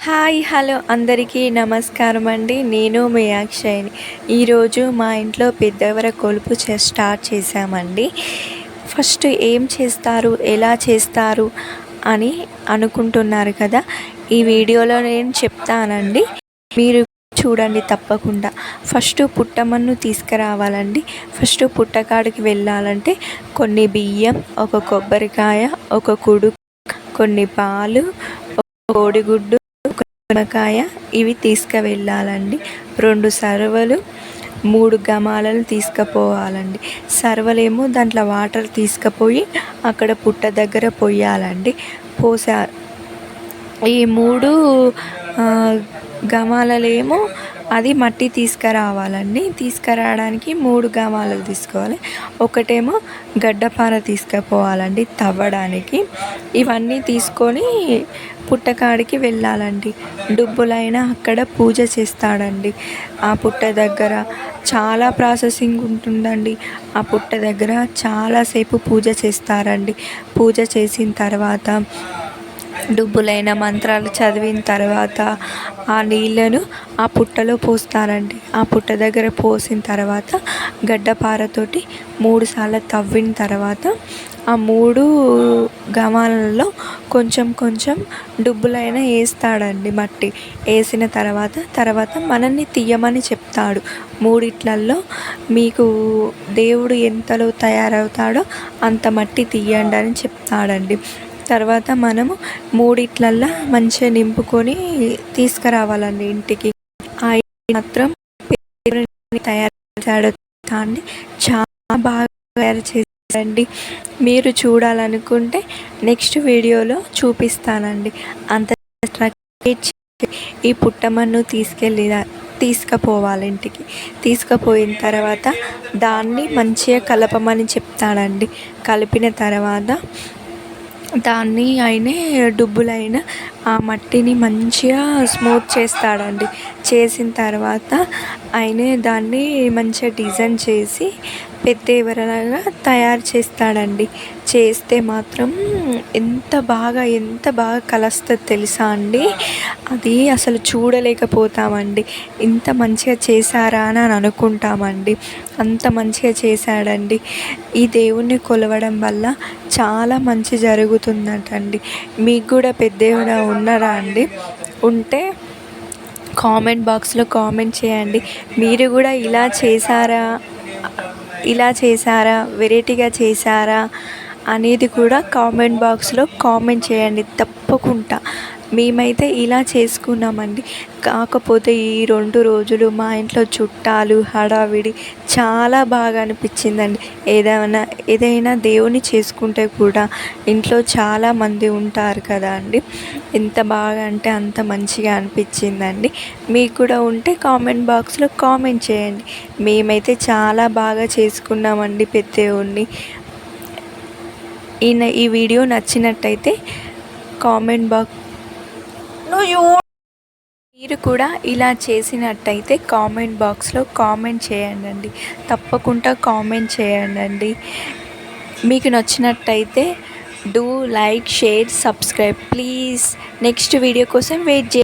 Hi hello అందరికీ నమస్కారం అండి. నేను మీ అక్షయ్ని. ఈరోజు మా ఇంట్లో పెద్దవర కొలుపు స్టార్ట్ చేశామండి. ఫస్ట్ ఏం చేస్తారు, ఎలా చేస్తారు అని అనుకుంటున్నారు కదా. ఈ వీడియోలో నేను చెప్తానండి, మీరు చూడండి తప్పకుండా. ఫస్ట్ పుట్టమన్ను తీసుకురావాలండి. ఫస్ట్ పుట్టకాడికి వెళ్ళాలంటే కొన్ని బియ్యం, ఒక కొబ్బరికాయ, ఒక కుడు, కొన్ని పాలు, కోడిగుడ్డు, నిమ్మకాయ ఇవి తీసుకువెళ్ళాలండి. 2 సర్వలు, 3 గమాలను తీసుకుపోవాలండి. సర్వలేమో దాంట్లో వాటర్ తీసుకుపోయి అక్కడ పుట్ట దగ్గర పొయ్యాలండి. పోసా ఈ 3 గమాలలేమో అది మట్టి తీసుకురావాలండి. తీసుకురావడానికి 3 గమాలలు తీసుకోవాలి. ఒకటేమో గడ్డపార తీసుకుపోవాలండి తవ్వడానికి. ఇవన్నీ తీసుకొని పుట్టకాడికి వెళ్ళాలండి. డుబ్బులైనా అక్కడ పూజ చేస్తాడండి. ఆ పుట్ట దగ్గర చాలా ప్రాసెసింగ్ ఉంటుందండి. ఆ పుట్ట దగ్గర చాలాసేపు పూజ చేస్తారండి. పూజ చేసిన తర్వాత డుబ్బులైన మంత్రాలు చదివిన తర్వాత ఆ నీళ్ళను ఆ పుట్టలో పోస్తారండి. ఆ పుట్ట దగ్గర పోసిన తర్వాత గడ్డపారతోటి 3 సార్లు తవ్విన తర్వాత ఆ 3 గమాలలో కొంచెం కొంచెం డుబ్బులైనా వేస్తాడండి. మట్టి వేసిన తర్వాత మనల్ని తీయమని చెప్తాడు. 3 మీకు దేవుడు ఎంతలో తయారవుతాడో అంత మట్టి తీయండి అని చెప్తాడండి. తర్వాత మనము 3 మంచిగా నింపుకొని తీసుకురావాలండి ఇంటికి. ఆ మాత్రం తయారు చేశాడో అండి, చాలా బాగా తయారు చేశారండి. మీరు చూడాలనుకుంటే నెక్స్ట్ వీడియోలో చూపిస్తానండి. అంత ఈ పుట్టమన్ను తీసుకుపోవాలి ఇంటికి. తీసుకుపోయిన తర్వాత దాన్ని మంచిగా కలపమని చెప్తాడండి. కలిపిన తర్వాత దాన్ని ఆయనే డుబ్బులైన ఆ మట్టిని మంచిగా స్మూత్ చేస్తాడండి. చేసిన తర్వాత ఆయనే దాన్ని మంచిగా డిజైన్ చేసి పెద్దవరలాగా తయారు చేస్తాడండి. చేస్తే మాత్రం ఎంత బాగా కలుస్తుంది తెలుసా అండి. అది అసలు చూడలేకపోతామండి. ఇంత మంచిగా చేశారా అని అనుకుంటామండి. అంత మంచిగా చేశాడండి. ఈ దేవుణ్ణి కొలవడం వల్ల చాలా మంచి జరుగుతుందటండి. మీకు కూడా పెద్దవాడు ఉన్నారా అండి? ఉంటే కామెంట్ బాక్స్లో కామెంట్ చేయండి. మీరు కూడా ఇలా చేశారా, వెరైటీగా చేశారా అనేది కూడా కామెంట్ బాక్స్లో కామెంట్ చేయండి తప్పకుండా. మేమైతే ఇలా చేసుకున్నామండి. కాకపోతే ఈ 2 రోజులు మా ఇంట్లో చుట్టాలు హడావిడి చాలా బాగా అనిపించిందండి. ఏదైనా దేవుని చేసుకుంటే కూడా ఇంట్లో చాలామంది ఉంటారు కదా అండి. ఎంత బాగా అంటే అంత మంచిగా అనిపించిందండి. మీకు కూడా ఉంటే కామెంట్ బాక్స్లో కామెంట్ చేయండి. మేమైతే చాలా బాగా చేసుకున్నామండి పెద్దోడిని. ఈ వీడియో నచ్చినట్టయితే కామెంట్ బాక్స్ మీరు కూడా ఇలా చేసినట్టయితే కామెంట్ బాక్స్లో కామెంట్ చేయండి. తప్పకుండా కామెంట్ చేయండి. మీకు నచ్చినట్టయితే do like, share, subscribe please. Next video కోసం వెయిట్